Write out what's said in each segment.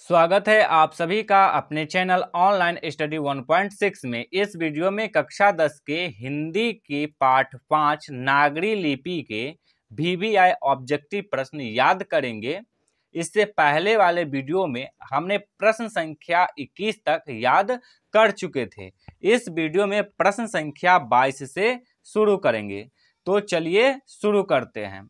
स्वागत है आप सभी का अपने चैनल ऑनलाइन स्टडी 1.6 में। इस वीडियो में कक्षा 10 के हिंदी के पाठ 5 नागरी लिपि के VVI ऑब्जेक्टिव प्रश्न याद करेंगे। इससे पहले वाले वीडियो में हमने प्रश्न संख्या 21 तक याद कर चुके थे। इस वीडियो में प्रश्न संख्या 22 से शुरू करेंगे। तो चलिए शुरू करते हैं।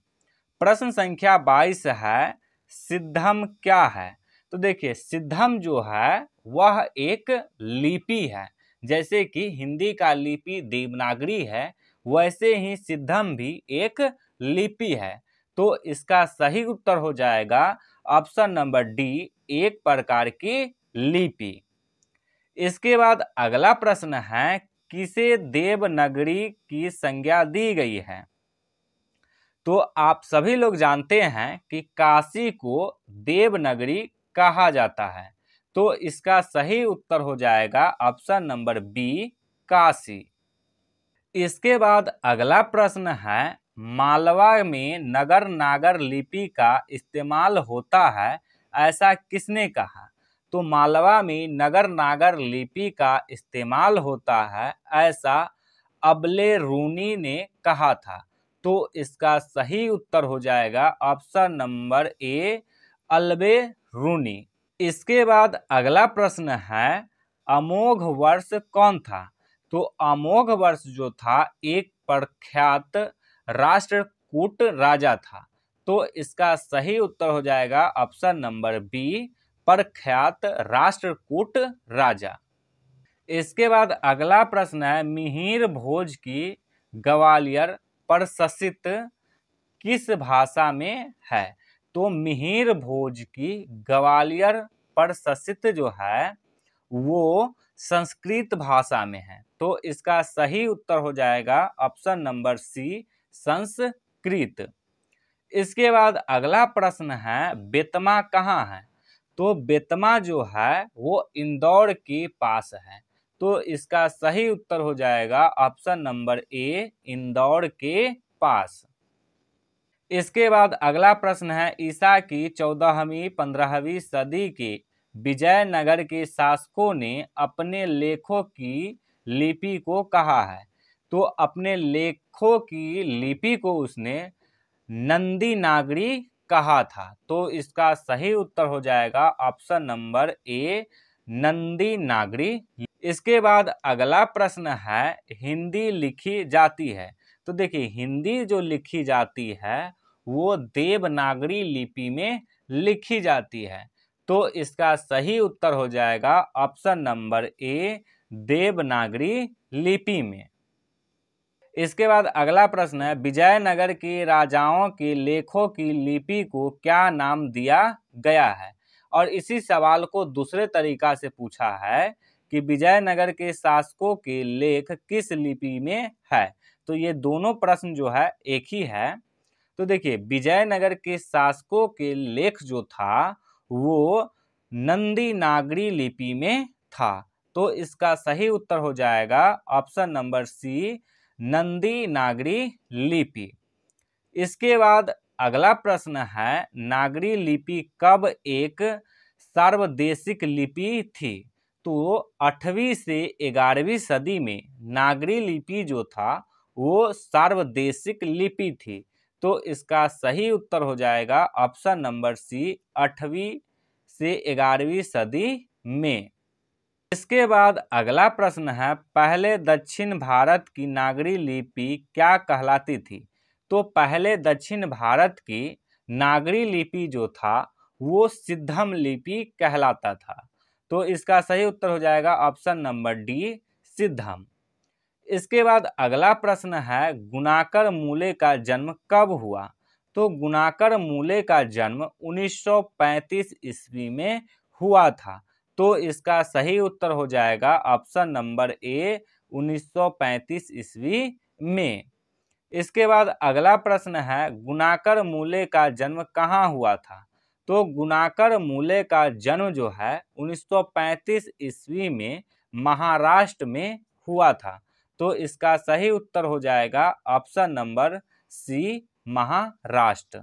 प्रश्न संख्या 22 है, सिद्धम क्या है? तो देखिए, सिद्धम जो है वह एक लिपि है। जैसे कि हिंदी का लिपि देवनागरी है, वैसे ही सिद्धम भी एक लिपि है। तो इसका सही उत्तर हो जाएगा ऑप्शन नंबर डी, एक प्रकार की लिपि। इसके बाद अगला प्रश्न है, किसे देवनागरी की संज्ञा दी गई है? तो आप सभी लोग जानते हैं कि काशी को देवनागरी कहा जाता है। तो इसका सही उत्तर हो जाएगा ऑप्शन नंबर बी, काशी। इसके बाद अगला प्रश्न है, मालवा में नगर नागर लिपि का इस्तेमाल होता है, ऐसा किसने कहा? तो मालवा में नगर नागर लिपि का इस्तेमाल होता है, ऐसा अबले रूनी ने कहा था। तो इसका सही उत्तर हो जाएगा ऑप्शन नंबर ए, अल्बे रूनी। इसके बाद अगला प्रश्न है, अमोघ वर्ष कौन था? तो अमोघ वर्ष जो था एक प्रख्यात राष्ट्रकूट राजा था। तो इसका सही उत्तर हो जाएगा ऑप्शन नंबर बी, प्रख्यात राष्ट्रकूट राजा। इसके बाद अगला प्रश्न है, मिहिर भोज की ग्वालियर प्रशासित किस भाषा में है? तो मिहिर भोज की ग्वालियर प्रशासित जो है वो संस्कृत भाषा में है। तो इसका सही उत्तर हो जाएगा ऑप्शन नंबर सी, संस्कृत। इसके बाद अगला प्रश्न है, बेतमा कहाँ है? तो बेतमा जो है वो इंदौर के पास है। तो इसका सही उत्तर हो जाएगा ऑप्शन नंबर ए, इंदौर के पास। इसके बाद अगला प्रश्न है, ईसा की 14वीं 15वीं सदी के विजयनगर के शासकों ने अपने लेखों की लिपि को कहा है। तो अपने लेखों की लिपि को उसने नंदी नागरी कहा था। तो इसका सही उत्तर हो जाएगा ऑप्शन नंबर ए, नंदी नागरी। इसके बाद अगला प्रश्न है, हिंदी लिखी जाती है। तो देखिए, हिंदी जो लिखी जाती है वो देवनागरी लिपि में लिखी जाती है। तो इसका सही उत्तर हो जाएगा ऑप्शन नंबर ए, देवनागरी लिपि में। इसके बाद अगला प्रश्न है, विजयनगर के राजाओं के लेखों की लिपि को क्या नाम दिया गया है? और इसी सवाल को दूसरे तरीका से पूछा है कि विजयनगर के शासकों के लेख किस लिपि में है। तो ये दोनों प्रश्न जो है एक ही है। तो देखिए, विजयनगर के शासकों के लेख जो था वो नंदी नागरी लिपि में था। तो इसका सही उत्तर हो जाएगा ऑप्शन नंबर सी, नंदी नागरी लिपि। इसके बाद अगला प्रश्न है, नागरी लिपि कब एक सार्वदेशिक लिपि थी? तो 8वीं से 11वीं सदी में नागरी लिपि जो था वो सार्वदेशिक लिपि थी। तो इसका सही उत्तर हो जाएगा ऑप्शन नंबर सी, 8वीं से 11वीं सदी में। इसके बाद अगला प्रश्न है, पहले दक्षिण भारत की नागरी लिपि क्या कहलाती थी? तो पहले दक्षिण भारत की नागरी लिपि जो था वो सिद्धम लिपि कहलाता था। तो इसका सही उत्तर हो जाएगा ऑप्शन नंबर डी, सिद्धम। इसके बाद अगला प्रश्न है, गुणाकर मूले का जन्म कब हुआ? तो गुणाकर मूले का जन्म 1935 ईस्वी में हुआ था। तो इसका सही उत्तर हो जाएगा ऑप्शन नंबर ए, 1935 ईस्वी में। इसके बाद अगला प्रश्न है, गुणाकर मूले का जन्म कहाँ हुआ था? तो गुणाकर मूले का जन्म जो है 1935 ईस्वी में महाराष्ट्र में हुआ था। तो इसका सही उत्तर हो जाएगा ऑप्शन नंबर सी, महाराष्ट्र।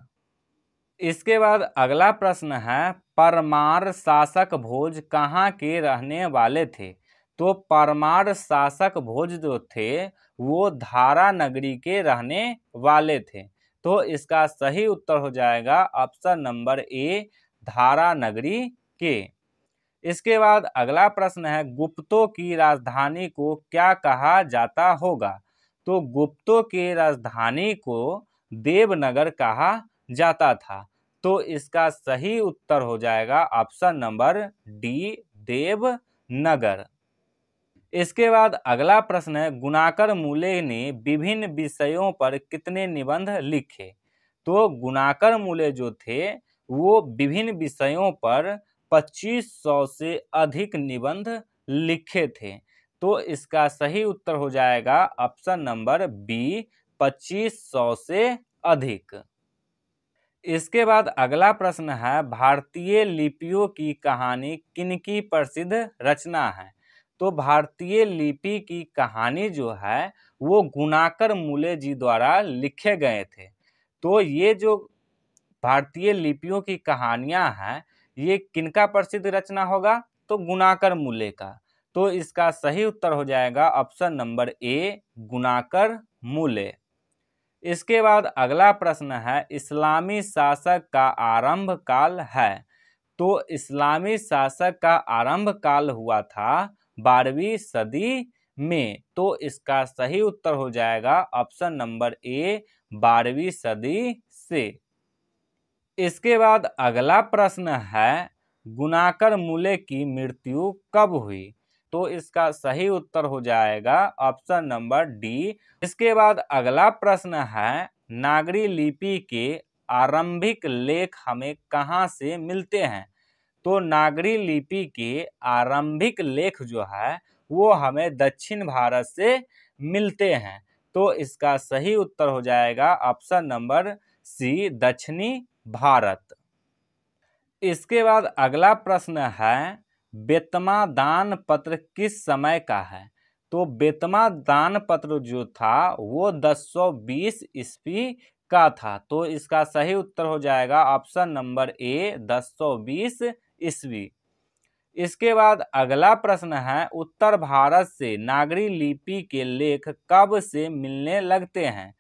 इसके बाद अगला प्रश्न है, परमार शासक भोज कहाँ के रहने वाले थे? तो परमार शासक भोज जो थे वो धारा नगरी के रहने वाले थे। तो इसका सही उत्तर हो जाएगा ऑप्शन नंबर ए, धारा नगरी के। इसके बाद अगला प्रश्न है, गुप्तों की राजधानी को क्या कहा जाता होगा? तो गुप्तों की राजधानी को देवनगर कहा जाता था। तो इसका सही उत्तर हो जाएगा ऑप्शन नंबर डी, देवनगर। इसके बाद अगला प्रश्न है, गुणाकर मूले ने विभिन्न विषयों पर कितने निबंध लिखे? तो गुणाकर मूले जो थे वो विभिन्न विषयों पर 2500 से अधिक निबंध लिखे थे। तो इसका सही उत्तर हो जाएगा ऑप्शन नंबर बी, 2500 से अधिक। इसके बाद अगला प्रश्न है, भारतीय लिपियों की कहानी किनकी प्रसिद्ध रचना है? तो भारतीय लिपि की कहानी जो है वो गुणाकर मूले जी द्वारा लिखे गए थे। तो ये जो भारतीय लिपियों की कहानियां हैं ये किनका प्रसिद्ध रचना होगा? तो गुणाकर मूले का। तो इसका सही उत्तर हो जाएगा ऑप्शन नंबर ए, गुणाकर मूले। इसके बाद अगला प्रश्न है, इस्लामी शासक का आरंभ काल है? तो इस्लामी शासक का आरंभ काल हुआ था 12वीं सदी में। तो इसका सही उत्तर हो जाएगा ऑप्शन नंबर ए, 12वीं सदी से। इसके बाद अगला प्रश्न है, गुणाकर मूले की मृत्यु कब हुई? तो इसका सही उत्तर हो जाएगा ऑप्शन नंबर डी। इसके बाद अगला प्रश्न है, नागरी लिपि के आरंभिक लेख हमें कहाँ से मिलते हैं? तो नागरी लिपि के आरंभिक लेख जो है वो हमें दक्षिण भारत से मिलते हैं। तो इसका सही उत्तर हो जाएगा ऑप्शन नंबर सी, दक्षिणी भारत। इसके बाद अगला प्रश्न है, बेतमा दान पत्र किस समय का है? तो बेतमा दान पत्र जो था वो 1020 ईस्वी का था। तो इसका सही उत्तर हो जाएगा ऑप्शन नंबर ए, 1020 ईस्वी। इसके बाद अगला प्रश्न है, उत्तर भारत से नागरी लिपि के लेख कब से मिलने लगते हैं?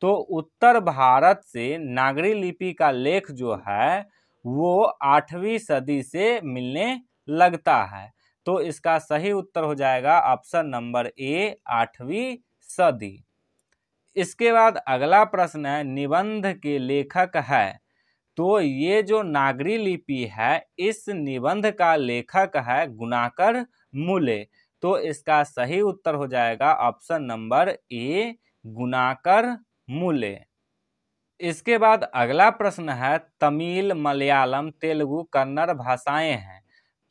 तो उत्तर भारत से नागरी लिपि का लेख जो है वो 8वीं सदी से मिलने लगता है। तो इसका सही उत्तर हो जाएगा ऑप्शन नंबर ए, 8वीं सदी। इसके बाद अगला प्रश्न है, निबंध के लेखक है? तो ये जो नागरी लिपि है इस निबंध का लेखक है गुणाकर मूले। तो इसका सही उत्तर हो जाएगा ऑप्शन नंबर ए, गुणाकर मूले। इसके बाद अगला प्रश्न है, तमिल, मलयालम, तेलुगु, कन्नड़ भाषाएं हैं।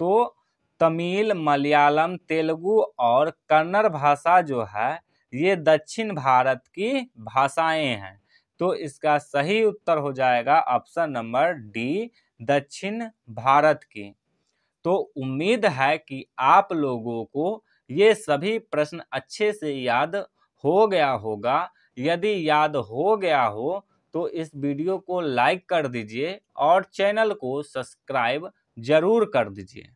तो तमिल, मलयालम, तेलुगु और कन्नड़ भाषा जो है ये दक्षिण भारत की भाषाएं हैं। तो इसका सही उत्तर हो जाएगा ऑप्शन नंबर डी, दक्षिण भारत की। तो उम्मीद है कि आप लोगों को ये सभी प्रश्न अच्छे से याद हो गया होगा। यदि याद हो गया हो तो इस वीडियो को लाइक कर दीजिए और चैनल को सब्सक्राइब जरूर कर दीजिए।